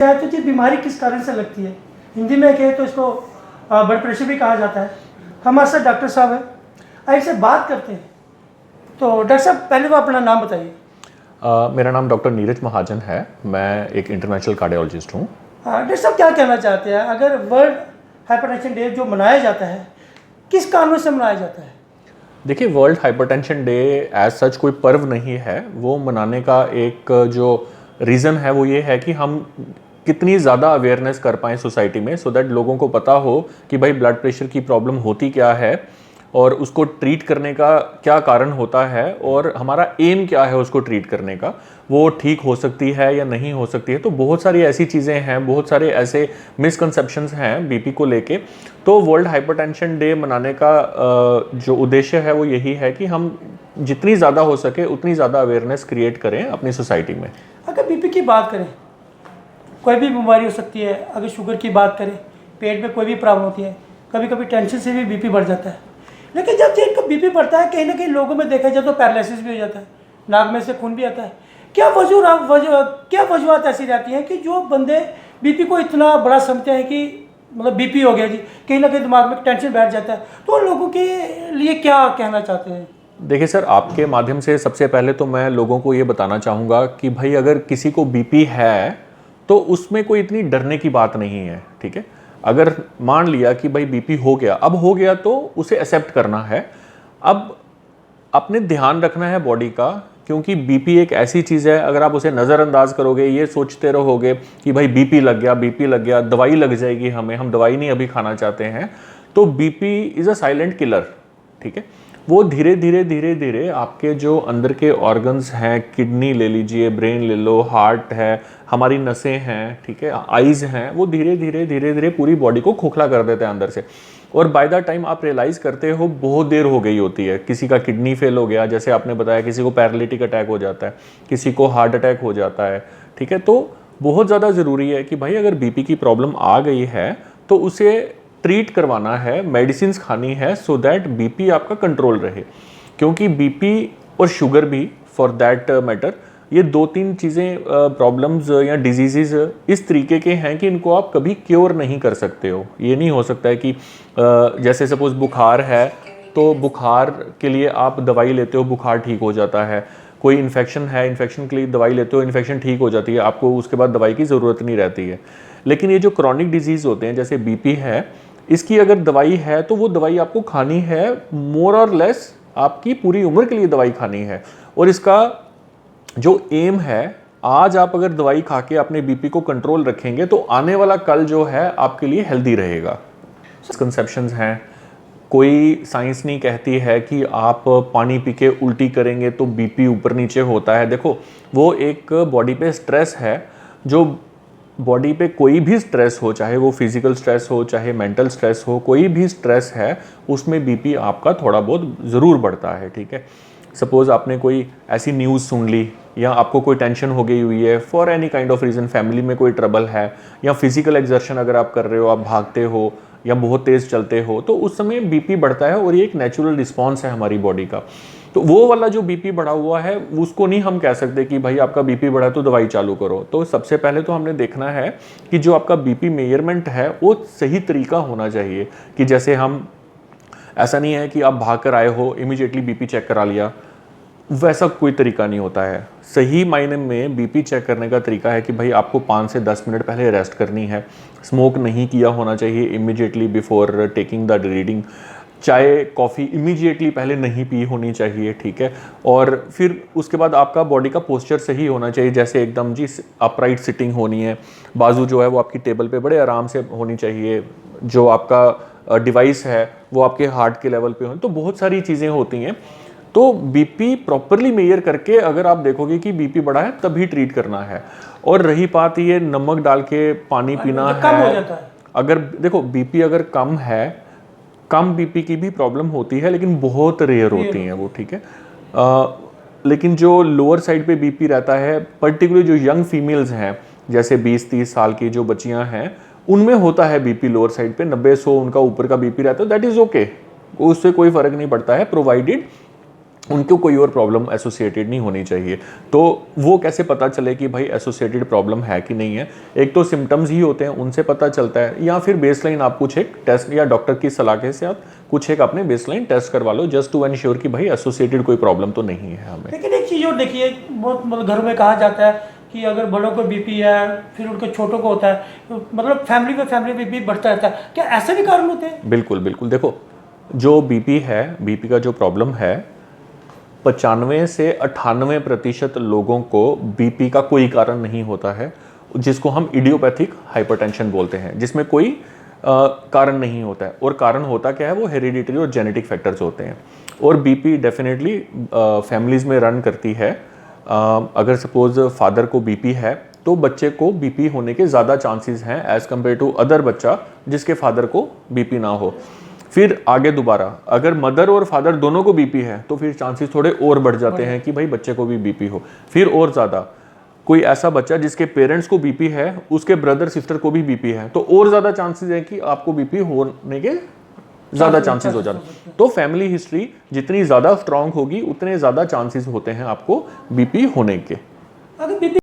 तो ये बीमारी किस कारण से लगती है? हिंदी में कहे तो इसको ब्लड प्रेशर भी कहा जाता है। हमारे साथ डॉक्टर साहब हैं, आइए से बात करते हैं। तो डॉक्टर साहब पहले तो अपना नाम बताइए। मेरा नाम डॉक्टर नीरज महाजन है। मैं एक इंटरनेशनल कार्डियोलॉजिस्ट हूँ। डॉक्टर साहब क्या कहना चाहते हैं, अगर वर्ल्ड हाइपरटेंशन डे जो मनाया जाता है किस कारणों से मनाया जाता है? देखिए, world hypertension day as such कोई पर्व नहीं है। वो मनाने का एक जो रीज़न है वो ये है कि हम कितनी ज़्यादा अवेयरनेस कर पाएँ सोसाइटी में, सो दैट लोगों को पता हो कि भाई ब्लड प्रेशर की प्रॉब्लम होती क्या है और उसको ट्रीट करने का क्या कारण होता है और हमारा एम क्या है उसको ट्रीट करने का, वो ठीक हो सकती है या नहीं हो सकती है। तो बहुत सारी ऐसी चीज़ें हैं, बहुत सारे ऐसे मिसकंसेप्शंस हैं बीपी को लेके। तो वर्ल्ड हाइपरटेंशन डे मनाने का जो उद्देश्य है वो यही है कि हम जितनी ज़्यादा हो सके उतनी ज़्यादा अवेयरनेस क्रिएट करें अपनी सोसाइटी में। अगर बीपी की बात करें, कोई भी बीमारी हो सकती है। अगर शुगर की बात करें, पेट में कोई भी प्रॉब्लम होती है, कभी कभी टेंशन से भी बीपी बढ़ जाता है। लेकिन जब जिनका बीपी बढ़ता है, कहीं ना कहीं लोगों में देखा जाए तो पैरालिसिस भी हो जाता है, नाक में से खून भी आता है। क्या वजूहत ऐसी रहती हैं कि जो बंदे बीपी को इतना बड़ा समझते हैं कि मतलब बीपी हो गया जी, कहीं ना कहीं दिमाग में टेंशन बैठ जाता है, तो उन लोगों के लिए क्या कहना चाहते हैं? देखिए सर, आपके माध्यम से सबसे पहले तो मैं लोगों को ये बताना चाहूँगा कि भाई अगर किसी को बीपी है तो उसमें कोई इतनी डरने की बात नहीं है, ठीक है। अगर मान लिया कि भाई बीपी हो गया, अब हो गया तो उसे एक्सेप्ट करना है। अब अपने ध्यान रखना है बॉडी का, क्योंकि बीपी एक ऐसी चीज़ है, अगर आप उसे नज़रअंदाज करोगे, ये सोचते रहोगे कि भाई बीपी लग गया, दवाई लग जाएगी हमें, हम दवाई नहीं अभी खाना चाहते हैं, तो BP is a silent killer, ठीक है। वो धीरे धीरे आपके जो अंदर के ऑर्गन्स हैं, किडनी ले लीजिए, ब्रेन ले लो, हार्ट है, हमारी नसें हैं, ठीक है, आइज़ हैं, वो धीरे धीरे पूरी बॉडी को खोखला कर देते हैं अंदर से। और बाय द टाइम आप रियलाइज़ करते हो बहुत देर हो गई होती है। किसी का किडनी फेल हो गया, जैसे आपने बताया, किसी को पैरालिटिक अटैक हो जाता है, किसी को हार्ट अटैक हो जाता है, ठीक है। तो बहुत ज़्यादा ज़रूरी है कि भाई अगर बीपी की प्रॉब्लम आ गई है तो उसे ट्रीट करवाना है, मेडिसिन खानी है, सो दैट बीपी आपका कंट्रोल रहे। क्योंकि बीपी और शुगर भी फॉर दैट मैटर, ये दो तीन चीज़ें प्रॉब्लम्स या डिजीज़ इस तरीके के हैं कि इनको आप कभी क्योर नहीं कर सकते हो। ये नहीं हो सकता है कि जैसे सपोज़ बुखार है तो बुखार के लिए आप दवाई लेते हो, बुखार ठीक हो जाता है। कोई इन्फेक्शन है, इन्फेक्शन के लिए दवाई लेते हो, इन्फेक्शन ठीक हो जाती है, आपको उसके बाद दवाई की ज़रूरत नहीं रहती है। लेकिन ये जो क्रॉनिक डिजीज़ होते हैं, जैसे बीपी है, इसकी अगर दवाई है तो वो दवाई आपको खानी है, मोर और लेस आपकी पूरी उम्र के लिए दवाई खानी है। और इसका जो एम है, आज आप अगर दवाई खा के अपने बीपी को कंट्रोल रखेंगे तो आने वाला कल जो है आपके लिए हेल्दी रहेगा। कंसेप्शंस हैं, कोई साइंस नहीं कहती है कि आप पानी पी के उल्टी करेंगे तो बीपी ऊपर नीचे होता है। देखो, वो एक बॉडी पे स्ट्रेस है। जो बॉडी पे कोई भी स्ट्रेस हो, चाहे वो फिजिकल स्ट्रेस हो, चाहे मेंटल स्ट्रेस हो, कोई भी स्ट्रेस है, उसमें बीपी आपका थोड़ा बहुत ज़रूर बढ़ता है, ठीक है। सपोज़ आपने कोई ऐसी न्यूज़ सुन ली या आपको कोई टेंशन हो गई हुई है for any kind of reason, family में कोई ट्रबल है, या फिजिकल एक्सर्शन अगर आप कर रहे हो, आप भागते हो या बहुत तेज़ चलते हो, तो उस समय बीपी बढ़ता है और ये एक नेचुरल रिस्पॉन्स है हमारी बॉडी का। तो वो वाला जो बीपी बढ़ा हुआ है उसको नहीं हम कह सकते कि भाई आपका बीपी बढ़ा है तो दवाई चालू करो। तो सबसे पहले तो हमने देखना है कि जो आपका बीपी मेजरमेंट है वो सही तरीका होना चाहिए। कि जैसे हम, ऐसा नहीं है कि आप भाग कर आए हो इमीडिएटली बीपी चेक करा लिया, वैसा कोई तरीका नहीं होता है। सही मायने में बीपी चेक करने का तरीका है कि भाई आपको 5 से 10 मिनट पहले रेस्ट करनी है, स्मोक नहीं किया होना चाहिए immediately before taking the reading, चाय कॉफ़ी इमीडिएटली पहले नहीं पी होनी चाहिए, ठीक है। और फिर उसके बाद आपका बॉडी का पोस्चर सही होना चाहिए, जैसे एकदम जी अपराइट सिटिंग होनी है, बाजू जो है वो आपकी टेबल पे बड़े आराम से होनी चाहिए, जो आपका डिवाइस है वो आपके हार्ट के लेवल पे हो। तो बहुत सारी चीज़ें होती हैं। तो बीपी प्रॉपरली मेजर करके अगर आप देखोगे कि बीपी बढ़ा है तभी ट्रीट करना है। और रही बात ये नमक डाल के पानी पीना है, कम हो जाता है। अगर देखो बीपी अगर कम है, कम बीपी की भी प्रॉब्लम होती है लेकिन बहुत रेयर होती हैं वो, ठीक है। लेकिन जो लोअर साइड पे बीपी रहता है, पर्टिकुलरली जो यंग फीमेल्स हैं, जैसे 20-30 साल की जो बच्चियां हैं, उनमें होता है बीपी लोअर साइड पे 90-100 उनका ऊपर का बीपी रहता है, दैट इज़ ओके, उससे कोई फ़र्क नहीं पड़ता है, प्रोवाइडेड उनको कोई और प्रॉब्लम एसोसिएटेड नहीं होनी चाहिए। तो वो कैसे पता चले कि भाई एसोसिएटेड प्रॉब्लम है कि नहीं है? एक तो सिम्टम्स ही होते हैं, उनसे पता चलता है, या फिर बेसलाइन आप कुछ एक टेस्ट या डॉक्टर की सलाह के साथ कुछ एक अपने बेसलाइन टेस्ट करवा लो, जस्ट टू एंश्योर कि भाई एसोसिएटेड कोई प्रॉब्लम तो नहीं है हमें। लेकिन एक चीज़ और देखिए, बहुत मतलब घरों में कहा जाता है कि अगर बड़ों को बीपी है फिर उनके छोटों को होता है, तो मतलब फैमिली में बीपी बढ़ता रहता है, क्या ऐसे भी कारण होते हैं? बिल्कुल बिल्कुल, देखो जो बीपी है, बीपी का जो प्रॉब्लम है, 95 से 98% लोगों को बीपी का कोई कारण नहीं होता है, जिसको हम इडियोपैथिक हाइपरटेंशन बोलते हैं, जिसमें कोई कारण नहीं होता है। और कारण होता क्या है? वो हेरिडिटरी और जेनेटिक फैक्टर्स होते हैं। और बीपी डेफिनेटली फैमिलीज़ में रन करती है। अगर सपोज फादर को बीपी है तो बच्चे को बीपी होने के ज़्यादा चांसेस हैं एज़ कम्पेयर टू अदर बच्चा जिसके फादर को बीपी ना हो। फिर आगे दोबारा अगर मदर और फादर दोनों को बीपी है तो फिर चांसेस थोड़े और बढ़ जाते हैं कि भाई बच्चे को भी बीपी हो। फिर और ज़्यादा कोई ऐसा बच्चा जिसके पेरेंट्स को बीपी है, उसके ब्रदर सिस्टर को भी बीपी है, तो और ज़्यादा चांसेस है कि आपको बीपी होने के ज़्यादा चांसेस हो जाते हैं। तो फैमिली हिस्ट्री जितनी ज़्यादा स्ट्रांग होगी उतने ज़्यादा चांसेस होते हैं आपको बीपी होने के। अगर बीपी